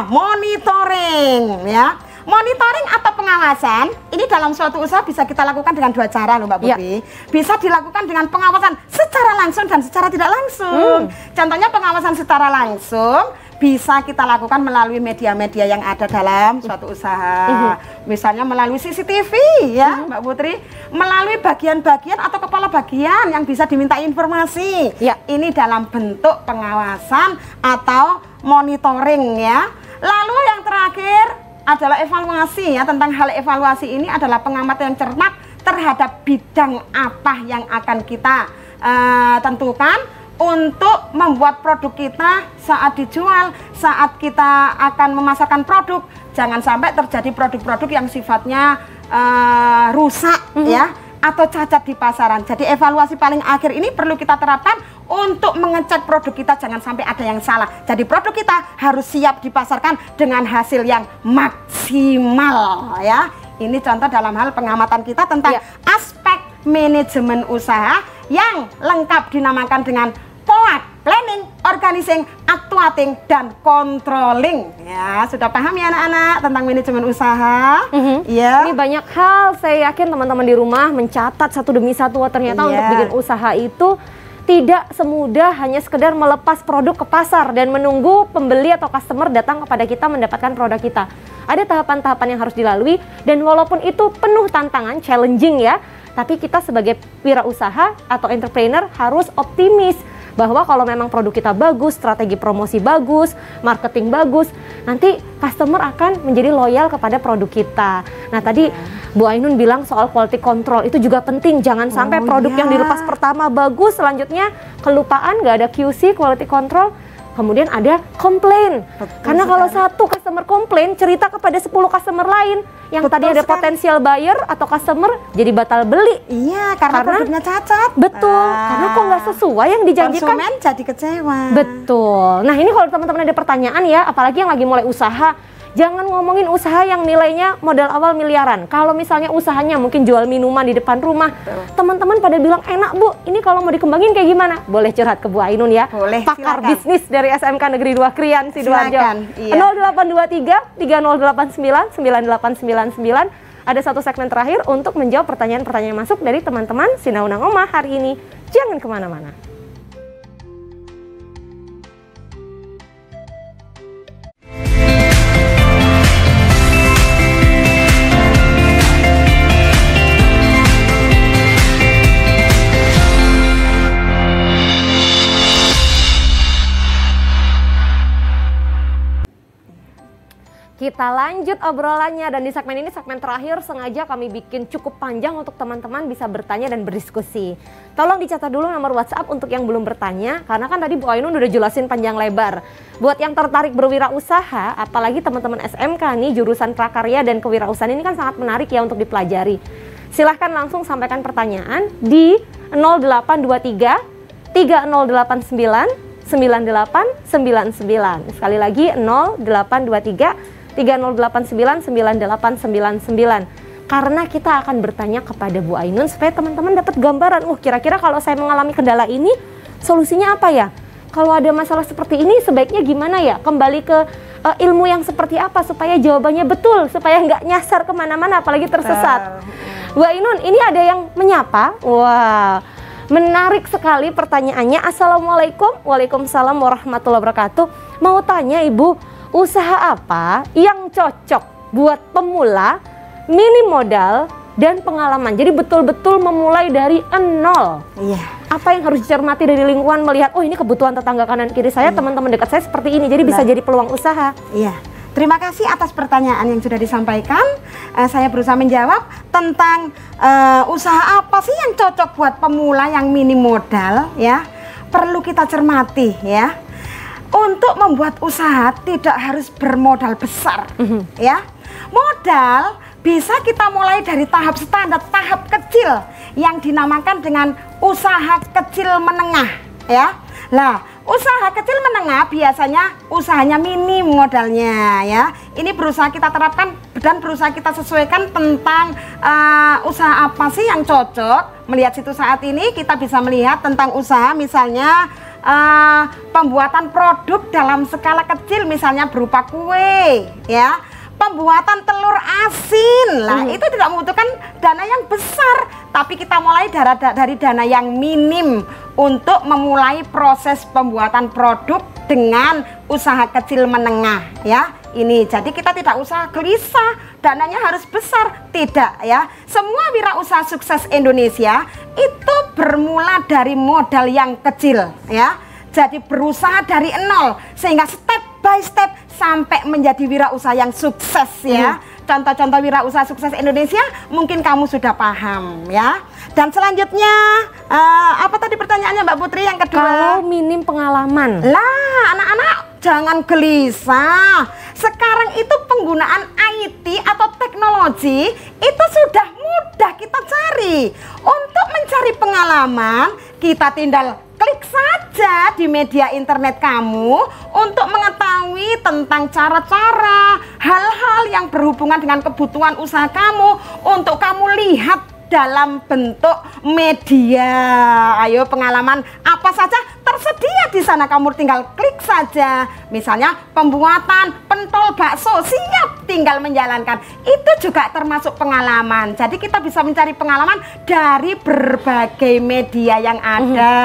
monitoring ya. Monitoring atau pengawasan ini dalam suatu usaha bisa kita lakukan dengan 2 cara loh Mbak Putri. Bisa dilakukan dengan pengawasan secara langsung dan secara tidak langsung. Contohnya pengawasan secara langsung bisa kita lakukan melalui media-media yang ada dalam suatu usaha. Misalnya melalui CCTV ya Mbak Putri, melalui bagian-bagian atau kepala bagian yang bisa diminta informasi. Ini dalam bentuk pengawasan atau monitoring ya. Lalu yang terakhir adalah evaluasi ya. Tentang hal evaluasi ini adalah pengamatan yang cermat terhadap bidang apa yang akan kita tentukan untuk membuat produk kita saat dijual, saat kita akan memasarkan produk. Jangan sampai terjadi produk-produk yang sifatnya rusak ya atau cacat di pasaran. Jadi evaluasi paling akhir ini perlu kita terapkan untuk mengecek produk kita, jangan sampai ada yang salah. Jadi produk kita harus siap dipasarkan dengan hasil yang maksimal ya. Ini contoh dalam hal pengamatan kita tentang aspek manajemen usaha yang lengkap dinamakan dengan POAK, planning, organizing, actuating, dan controlling. Ya, sudah paham ya anak-anak tentang manajemen usaha? Ini banyak hal, saya yakin teman-teman di rumah mencatat satu demi satu. Ternyata untuk bikin usaha itu tidak semudah hanya sekedar melepas produk ke pasar dan menunggu pembeli atau customer datang kepada kita mendapatkan produk kita. Ada tahapan-tahapan yang harus dilalui dan walaupun itu penuh tantangan, challenging ya, tapi kita sebagai wirausaha atau entrepreneur harus optimis bahwa kalau memang produk kita bagus, strategi promosi bagus, marketing bagus, nanti customer akan menjadi loyal kepada produk kita. Nah tadi Bu Ainun bilang soal quality control itu juga penting. Jangan sampai produk yang dilepas pertama bagus, selanjutnya kelupaan, nggak ada QC, quality control, kemudian ada komplain. Karena kalau satu customer komplain, cerita kepada 10 customer lain yang tadi ada potensial buyer atau customer jadi batal beli. Iya, karena produknya cacat. Betul, karena kok nggak sesuai yang dijanjikan. Konsumen jadi kecewa. Betul. Nah ini kalau teman-teman ada pertanyaan ya, apalagi yang lagi mulai usaha, jangan ngomongin usaha yang nilainya modal awal miliaran. Kalau misalnya usahanya mungkin jual minuman di depan rumah, teman-teman pada bilang, enak Bu, ini kalau mau dikembangin kayak gimana? Boleh curhat ke Bu Ainun ya. Boleh, pakar silakan. Bisnis dari SMK Negeri 2 Krian Sidoarjo. Iya. 0823 3089 9899. Ada satu segmen terakhir untuk menjawab pertanyaan-pertanyaan masuk dari teman-teman Sinaunang Oma hari ini. Jangan kemana-mana. Kita lanjut obrolannya, dan di segmen ini, segmen terakhir, sengaja kami bikin cukup panjang untuk teman-teman bisa bertanya dan berdiskusi. Tolong dicatat dulu nomor WhatsApp untuk yang belum bertanya, karena kan tadi Bu Ainun udah jelasin panjang lebar. Buat yang tertarik berwirausaha, apalagi teman-teman SMK nih, jurusan prakarya dan kewirausahaan ini kan sangat menarik ya untuk dipelajari. Silahkan langsung sampaikan pertanyaan di 0823 3089 9899. Sekali lagi 0823 3089 9899. Karena kita akan bertanya kepada Bu Ainun supaya teman-teman dapat gambaran, kira-kira kalau saya mengalami kendala ini solusinya apa ya? Kalau ada masalah seperti ini sebaiknya gimana ya? Kembali ke ilmu yang seperti apa supaya jawabannya betul, supaya nggak nyasar kemana-mana apalagi tersesat. Bu Ainun, ini ada yang menyapa. Wah, menarik sekali pertanyaannya. Assalamualaikum. Waalaikumsalam warahmatullahi wabarakatuh. Mau tanya Ibu, usaha apa yang cocok buat pemula, minim modal dan pengalaman? Jadi betul-betul memulai dari nol. Iya. Apa yang harus dicermati dari lingkungan, melihat ini kebutuhan tetangga kanan kiri saya, teman-teman dekat saya seperti ini, jadi bisa jadi peluang usaha. Iya. Terima kasih atas pertanyaan yang sudah disampaikan. Saya berusaha menjawab tentang usaha apa sih yang cocok buat pemula yang minim modal ya. Perlu kita cermati ya. Untuk membuat usaha tidak harus bermodal besar ya. Modal bisa kita mulai dari tahap standar, tahap kecil yang dinamakan dengan usaha kecil menengah ya. Lah, usaha kecil menengah biasanya usahanya minim modalnya ya. Ini berusaha kita terapkan dan berusaha kita sesuaikan tentang usaha apa sih yang cocok. Melihat situ saat ini kita bisa melihat tentang usaha misalnya pembuatan produk dalam skala kecil, misalnya berupa kue ya, pembuatan telur asin. Lah itu tidak membutuhkan dana yang besar, tapi kita mulai dari dana yang minim untuk memulai proses pembuatan produk dengan usaha kecil menengah ya. Ini jadi kita tidak usah gelisah dananya harus besar, tidak ya. Semua wirausaha sukses Indonesia itu bermula dari modal yang kecil ya. Jadi berusaha dari nol sehingga step by step sampai menjadi wirausaha yang sukses ya. Contoh-contoh wirausaha sukses Indonesia mungkin kamu sudah paham ya. Dan selanjutnya apa tadi pertanyaannya Mbak Putri yang kedua? Kalau minim pengalaman. Lah, anak-anak jangan gelisah. Sekarang itu penggunaan IT atau teknologi itu sudah mudah kita cari. Untuk mencari pengalaman, kita tinggal klik saja di media internet kamu untuk mengetahui tentang cara-cara, hal-hal yang berhubungan dengan kebutuhan usaha kamu untuk kamu lihat dalam bentuk media. Ayo, pengalaman apa saja tersedia di sana, kamu tinggal klik saja. Misalnya pembuatan pentol bakso, siap tinggal menjalankan. Itu juga termasuk pengalaman. Jadi kita bisa mencari pengalaman dari berbagai media yang ada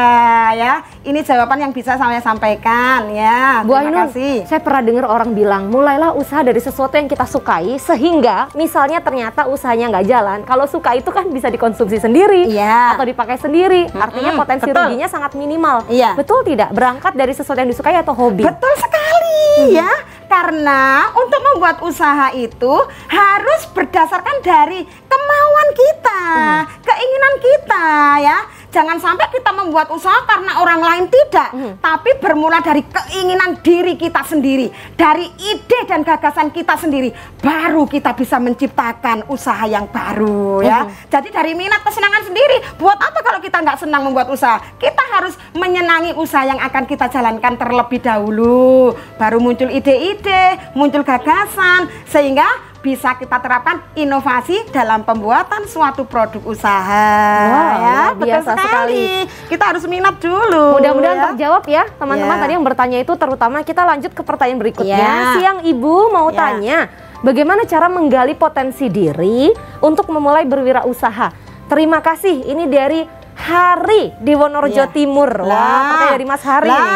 ya. Ini jawaban yang bisa saya sampaikan ya. Bu Ainun, saya pernah dengar orang bilang, mulailah usaha dari sesuatu yang kita sukai, sehingga misalnya ternyata usahanya nggak jalan, kalau suka itu kan bisa dikonsumsi sendiri atau dipakai sendiri. Artinya potensi ruginya sangat minimal. Betul tidak? Berangkat dari sesuatu yang disukai atau hobi. Betul sekali ya. Karena untuk membuat usaha itu harus berdasarkan dari kemauan kita, keinginan kita ya. jangan sampai kita membuat usaha karena orang lain, tidak, tapi bermula dari keinginan diri kita sendiri, dari ide dan gagasan kita sendiri, baru kita bisa menciptakan usaha yang baru ya. Jadi dari minat kesenangan sendiri, buat apa kalau kita nggak senang membuat usaha? Kita harus menyenangi usaha yang akan kita jalankan terlebih dahulu, baru muncul ide-ide, muncul gagasan, sehingga bisa kita terapkan inovasi dalam pembuatan suatu produk usaha. Ya, biasa sekali. Kita harus minat dulu. Mudah-mudahan terjawab ya teman-teman tadi yang bertanya itu. Terutama kita lanjut ke pertanyaan berikutnya. Siang Ibu mau tanya, bagaimana cara menggali potensi diri untuk memulai berwirausaha? Terima kasih. Ini dari Hari di Wonorejo Timur. Wah, pertanyaan dari Mas Hari ini.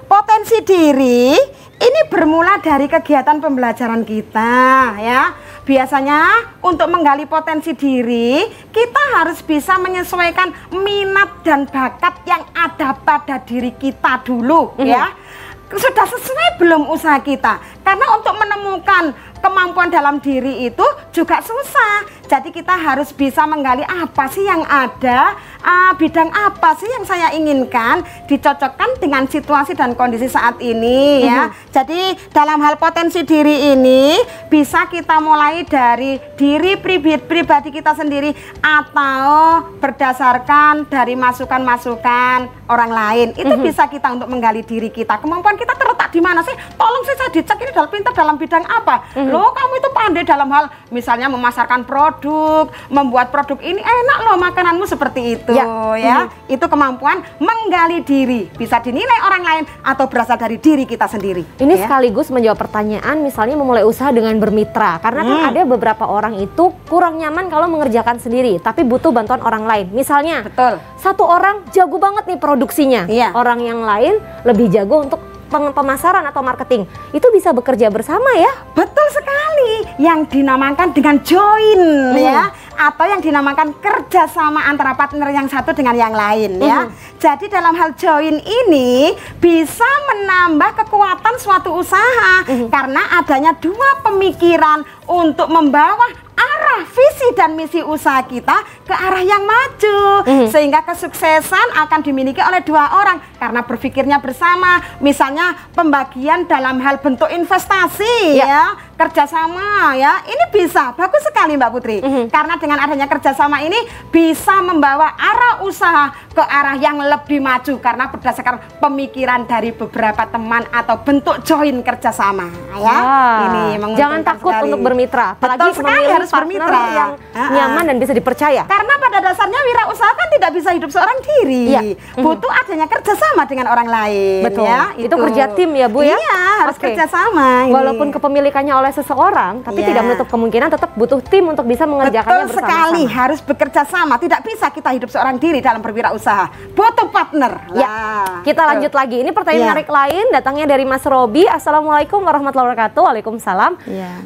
Potensi diri ini bermula dari kegiatan pembelajaran kita ya. Biasanya untuk menggali potensi diri, kita harus bisa menyesuaikan minat dan bakat yang ada pada diri kita dulu ya. Sudah sesuai belum usaha kita? Karena untuk menemukan kemampuan dalam diri itu juga susah. Jadi kita harus bisa menggali apa sih yang ada, bidang apa sih yang saya inginkan, dicocokkan dengan situasi dan kondisi saat ini ya. Jadi dalam hal potensi diri ini bisa kita mulai dari diri pribadi kita sendiri atau berdasarkan dari masukan-masukan orang lain. Itu bisa kita untuk menggali diri kita. Kemampuan kita terletak di mana sih? Tolong sih saya dicek ini pintar dalam bidang apa? Loh, kamu itu pandai dalam hal misalnya memasarkan produk, membuat produk ini enak loh makananmu seperti itu ya. Itu kemampuan menggali diri, bisa dinilai orang lain atau berasal dari diri kita sendiri. Ini sekaligus menjawab pertanyaan misalnya memulai usaha dengan bermitra. Karena kan ada beberapa orang itu kurang nyaman kalau mengerjakan sendiri, tapi butuh bantuan orang lain. Misalnya satu orang jago banget nih produksinya, orang yang lain lebih jago untuk pemasaran atau marketing, itu bisa bekerja bersama ya? Betul sekali, yang dinamakan dengan join ya, atau yang dinamakan kerjasama antara partner yang satu dengan yang lain ya. Jadi dalam hal join ini bisa menambah kekuatan suatu usaha karena adanya dua pemikiran untuk membawa arah visi dan misi usaha kita ke arah yang maju, sehingga kesuksesan akan dimiliki oleh dua orang karena berpikirnya bersama. Misalnya pembagian dalam hal bentuk investasi ya, kerjasama ya, ini bisa bagus sekali Mbak Putri, karena dengan adanya kerjasama ini bisa membawa arah usaha ke arah yang lebih maju karena berdasarkan pemikiran dari beberapa teman atau bentuk join kerjasama ya. Ini jangan takut untuk bermitra, apalagi harus bermitra yang nyaman dan bisa dipercaya. Karena pada dasarnya wirausaha kan tidak bisa hidup seorang diri, butuh adanya kerjasama dengan orang lain. Betul. Ya, itu kerja tim ya Bu ya. Iya, harus kerjasama. Walaupun kepemilikannya oleh seseorang, tapi tidak menutup kemungkinan tetap butuh tim untuk bisa mengerjakannya bersama-sama. Betul sekali, harus bekerja sama. Tidak bisa kita hidup seorang diri dalam berwirausaha. Butuh partner. Kita lanjut lagi. Ini pertanyaan menarik lain datangnya dari Mas Robi. Assalamualaikum warahmatullahi wabarakatuh. Waalaikumsalam.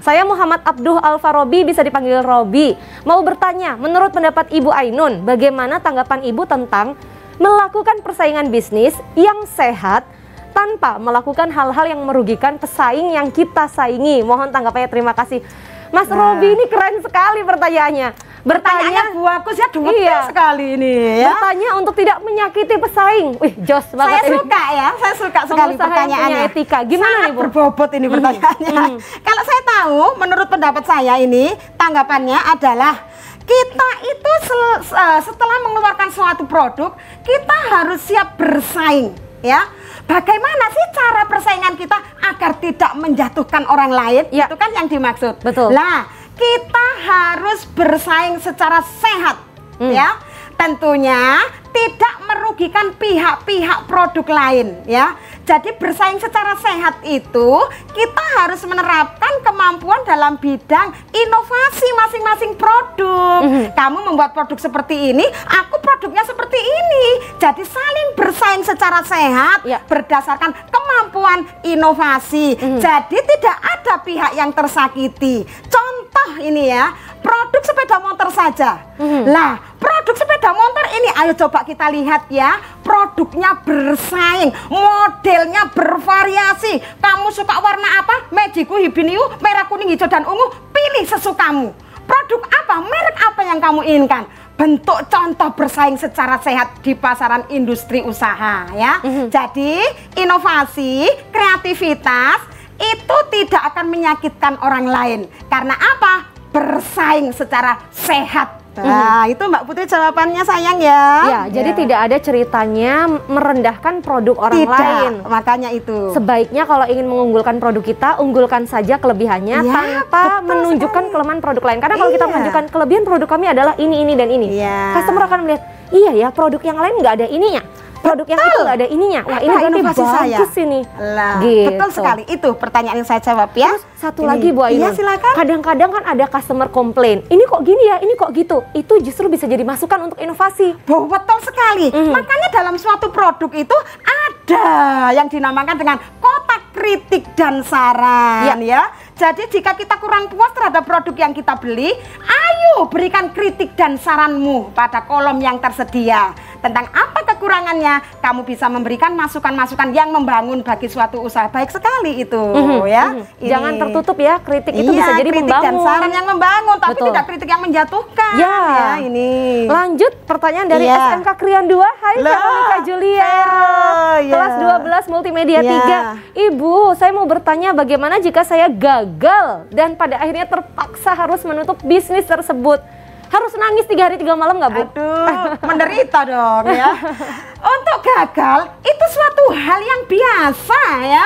Saya Muhammad Abduh Alfarobi, bisa dipanggil Robi. Mau bertanya, menurut pendapat Ibu Ainun, bagaimana tanggapan Ibu tentang melakukan persaingan bisnis yang sehat tanpa melakukan hal-hal yang merugikan pesaing yang kita saingi? Mohon tanggapannya, terima kasih. Mas Robi, ini keren sekali pertanyaannya. Bertanya bagus ya, sekali ini ya. Bertanya untuk tidak menyakiti pesaing. Wih, jos banget. Saya suka sekali pertanyaannya. Etika. Gimana nih Bu? Berbobot ini pertanyaannya. Kalau saya tahu, menurut pendapat saya ini tanggapannya adalah kita itu setelah mengeluarkan suatu produk, kita harus siap bersaing ya. Bagaimana sih cara persaingan kita agar tidak menjatuhkan orang lain? Itu kan yang dimaksud. Betul. Lah, kita harus bersaing secara sehat ya. Tentunya tidak merugikan pihak-pihak produk lain ya. Jadi bersaing secara sehat itu kita harus menerapkan kemampuan dalam bidang inovasi masing-masing produk. Kamu membuat produk seperti ini, aku produknya seperti ini. Jadi saling bersaing secara sehat berdasarkan kemampuan inovasi. Jadi tidak ada pihak yang tersakiti. Contoh ini ya, produk sepeda motor saja. Lah, produk sepeda motor ini ayo coba kita lihat ya, produknya bersaing, modelnya bervariasi. Kamu suka warna apa? Magiku, Hibiniu, merah, kuning, hijau, dan ungu. Pilih sesukamu. Produk apa, merek apa yang kamu inginkan. bentuk contoh bersaing secara sehat di pasaran industri usaha ya. Jadi inovasi, kreativitas itu tidak akan menyakitkan orang lain. Karena apa? Bersaing secara sehat. Nah, itu Mbak Putri jawabannya sayang ya. Ya, jadi tidak ada ceritanya merendahkan produk orang lain. Makanya itu. Sebaiknya kalau ingin mengunggulkan produk kita, unggulkan saja kelebihannya tanpa menunjukkan kelemahan produk lain. Karena kalau kita menunjukkan kelebihan produk kami adalah ini dan ini, customer akan melihat, iya ya produk yang lain nggak ada ininya. Produk yang itu nggak ada ininya. Wah, ini berarti bagus ini. Lah, gitu. Betul sekali. Itu pertanyaan yang saya jawab ya. Terus satu lagi Bu Ainun. Iya, silakan. Kadang-kadang kan ada customer komplain. Ini kok gini ya, ini kok gitu. Itu justru bisa jadi masukan untuk inovasi. Betul sekali. Makanya dalam suatu produk itu ada yang dinamakan dengan kotak kritik dan saran ya. Jadi jika kita kurang puas terhadap produk yang kita beli, ayo berikan kritik dan saranmu pada kolom yang tersedia. Tentang apa kekurangannya, kamu bisa memberikan masukan-masukan yang membangun bagi suatu usaha. Baik sekali itu ya. Jangan tertutup ya, kritik itu bisa jadi kritik membangun. dan saran yang membangun, tapi tidak kritik yang menjatuhkan. Ya, ini. Lanjut pertanyaan dari SMK Krian 2. Hai Veronica Julia. Kelas 12 Multimedia 3. Ibu, saya mau bertanya bagaimana jika saya gagal dan pada akhirnya terpaksa harus menutup bisnis tersebut? Harus nangis 3 hari 3 malam nggak Bu? Aduh, menderita dong ya. Untuk gagal itu suatu hal yang biasa ya.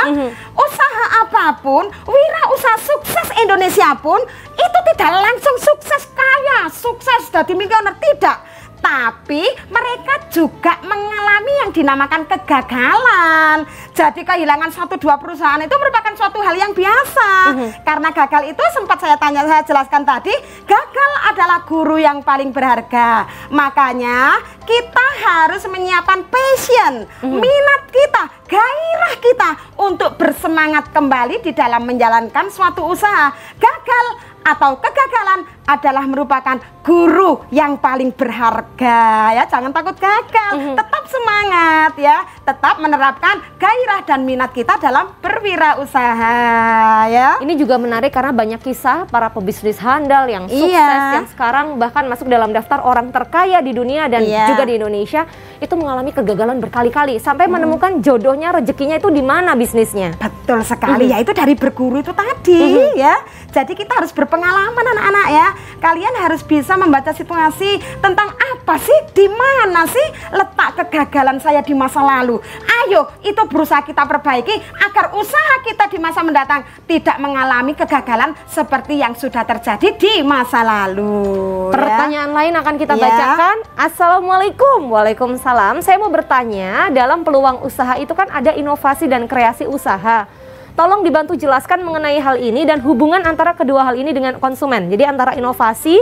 Usaha apapun, wirausaha sukses Indonesia pun itu tidak langsung sukses kaya, sukses jadi milioner, tidak. Tapi mereka juga mengalami yang dinamakan kegagalan. Jadi kehilangan 1-2 perusahaan itu merupakan suatu hal yang biasa. Karena gagal itu sempat saya jelaskan tadi, gagal adalah guru yang paling berharga. Makanya kita harus menyiapkan passion, minat kita, gairah kita untuk bersemangat kembali di dalam menjalankan suatu usaha. Gagal atau kegagalan adalah merupakan guru yang paling berharga ya. Jangan takut gagal, tetap semangat ya, tetap menerapkan gairah dan minat kita dalam berwirausaha ya. Ini juga menarik karena banyak kisah para pebisnis handal yang sukses yang sekarang bahkan masuk dalam daftar orang terkaya di dunia dan juga di Indonesia itu mengalami kegagalan berkali-kali sampai menemukan jodohnya, rezekinya itu di mana bisnisnya. Betul sekali ya, itu dari berguru itu tadi ya. Jadi kita harus berpengalaman anak-anak ya. Kalian harus bisa membaca situasi tentang apa sih, di mana sih letak kegagalan saya di masa lalu. Ayo, itu berusaha kita perbaiki agar usaha kita di masa mendatang tidak mengalami kegagalan seperti yang sudah terjadi di masa lalu. Pertanyaan lain akan kita bacakan. Assalamualaikum. Waalaikumsalam. Saya mau bertanya, dalam peluang usaha itu kan ada inovasi dan kreasi usaha. Tolong dibantu jelaskan mengenai hal ini dan hubungan antara kedua hal ini dengan konsumen. Jadi antara inovasi,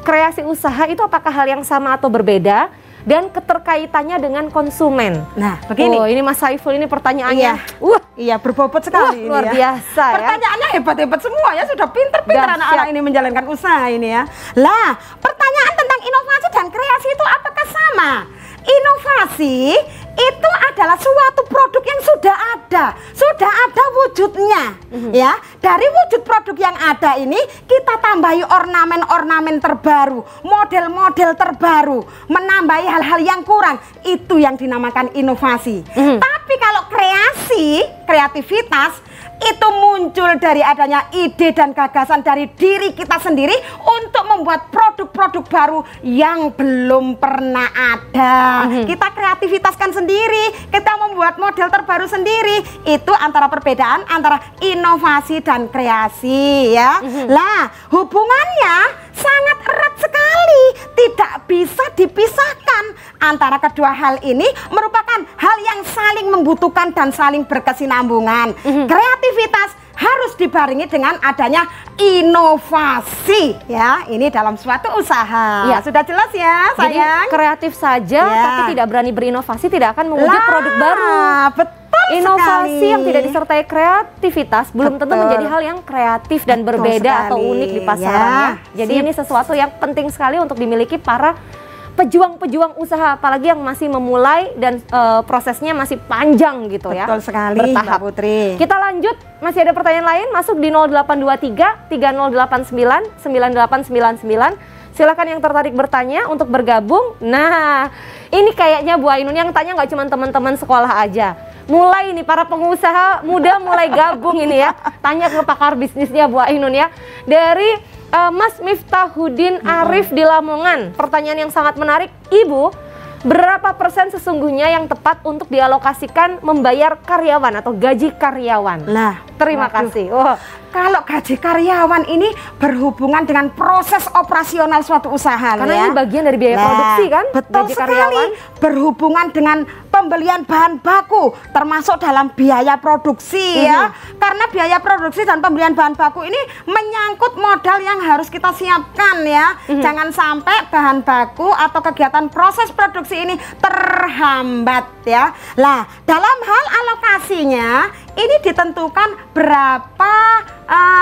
kreasi usaha itu apakah hal yang sama atau berbeda? Dan keterkaitannya dengan konsumen. Nah, begini. Oh, ini Mas Saiful ini pertanyaannya. Iya, berbobot sekali. Luar biasa ya. Pertanyaannya hebat-hebat semua ya. Sudah pinter-pinter anak-anak ini menjalankan usaha ini ya. Lah, pertanyaan tentang inovasi dan kreasi itu apakah sama? Inovasi itu adalah suatu produk yang sudah ada wujudnya ya. Dari wujud produk yang ada ini kita tambahi ornamen-ornamen terbaru, model-model terbaru, menambahi hal-hal yang kurang, itu yang dinamakan inovasi. Tapi kalau kreativitas itu muncul dari adanya ide dan gagasan dari diri kita sendiri untuk membuat produk-produk baru yang belum pernah ada. Kita kreativitaskan sendiri, kita membuat model terbaru sendiri. Itu antara perbedaan antara inovasi dan kreasi ya. Lah, hubungannya sangat erat sekali, tidak bisa dipisahkan. Antara kedua hal ini merupakan hal yang saling membutuhkan dan saling berkesinambungan. Kreativitas harus dibarengi dengan adanya inovasi ya, ini dalam suatu usaha. Ya, sudah jelas ya sayang. Jadi kreatif saja tapi tidak berani berinovasi tidak akan mewujud produk baru. Betul inovasi sekali. yang tidak disertai kreativitas belum tentu menjadi hal yang kreatif dan berbeda atau unik di pasaran ya. Jadi ini sesuatu yang penting sekali untuk dimiliki para pejuang-pejuang usaha, apalagi yang masih memulai dan prosesnya masih panjang gitu ya. Betul sekali, bertahap. Mbak Putri. Kita lanjut, masih ada pertanyaan lain, masuk di 0823 3089 9899. Silakan yang tertarik bertanya untuk bergabung. Nah, ini kayaknya Bu Ainun yang tanya nggak cuma teman-teman sekolah aja. Mulai nih para pengusaha muda mulai gabung ini ya. Tanya ke pakar bisnisnya Bu Ainun ya. Dari Mas Miftahuddin Arif di Lamongan. Pertanyaan yang sangat menarik, Ibu, berapa persen sesungguhnya yang tepat untuk dialokasikan membayar karyawan atau gaji karyawan? Lah, terima kasih. Oh. Kalau gaji karyawan ini berhubungan dengan proses operasional suatu usaha, karena ya. ini bagian dari biaya produksi kan? Betul gaji sekali. Karyawan. Berhubungan dengan pembelian bahan baku, termasuk dalam biaya produksi ya. Karena biaya produksi dan pembelian bahan baku ini menyangkut modal yang harus kita siapkan ya. Jangan sampai bahan baku atau kegiatan proses produksi ini terhambat ya. Lah, dalam hal alokasinya ini ditentukan berapa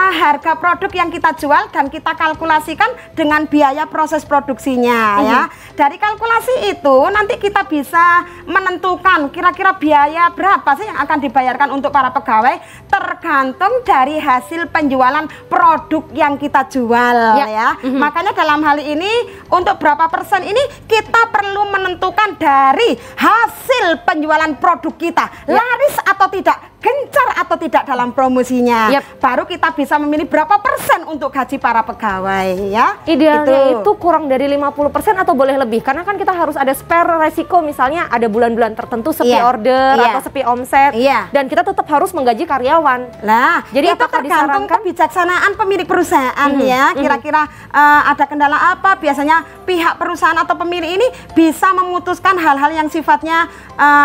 harga produk yang kita jual dan kita kalkulasikan dengan biaya proses produksinya ya. Dari kalkulasi itu nanti kita bisa menentukan kira-kira biaya berapa sih yang akan dibayarkan untuk para pegawai, tergantung dari hasil penjualan produk yang kita jual ya. Makanya dalam hal ini untuk berapa persen ini kita perlu menentukan dari hasil penjualan produk kita, laris atau tidak, gencar atau tidak dalam promosinya. Baru kita bisa memilih berapa persen untuk gaji para pegawai ya. Idealnya itu kurang dari 50% atau boleh lebih, karena kan kita harus ada spare resiko, misalnya ada bulan-bulan tertentu sepi order atau sepi omset, dan kita tetap harus menggaji karyawan. Nah, jadi itu tergantung kebijaksanaan pemilik perusahaan ya. Kira-kira ada kendala apa, biasanya pihak perusahaan atau pemilik ini bisa memutuskan hal-hal yang sifatnya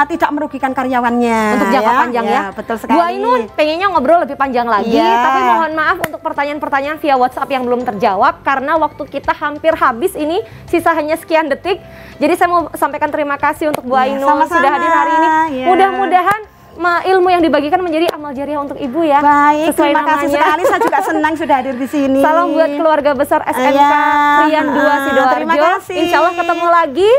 tidak merugikan karyawannya untuk jangka panjang ya. Betul sekali. Bu Ainun pengennya ngobrol lebih panjang lagi, tapi mohon maaf untuk pertanyaan-pertanyaan via WhatsApp yang belum terjawab karena waktu kita hampir habis ini, sisa hanya sekian detik. Jadi saya mau sampaikan terima kasih untuk Bu Ainun sudah hadir hari ini. Mudah-mudahan ilmu yang dibagikan menjadi amal jariah untuk Ibu ya. Baik, terima kasih sekali. Saya juga senang sudah hadir di sini. Salam buat keluarga besar SMK Krian 2 Sidoarjo. Terima kasih. Insya Allah ketemu lagi.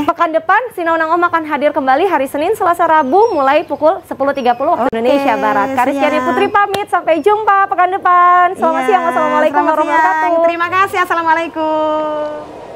Pekan depan Sinaunang Om akan hadir kembali hari Senin, Selasa, Rabu mulai pukul 10.30 waktu Indonesia Barat. Kariskiani Putri pamit, sampai jumpa pekan depan. Selamat siang. Wassalamualaikum warahmatullahi wabarakatuh. Terima kasih. Assalamualaikum.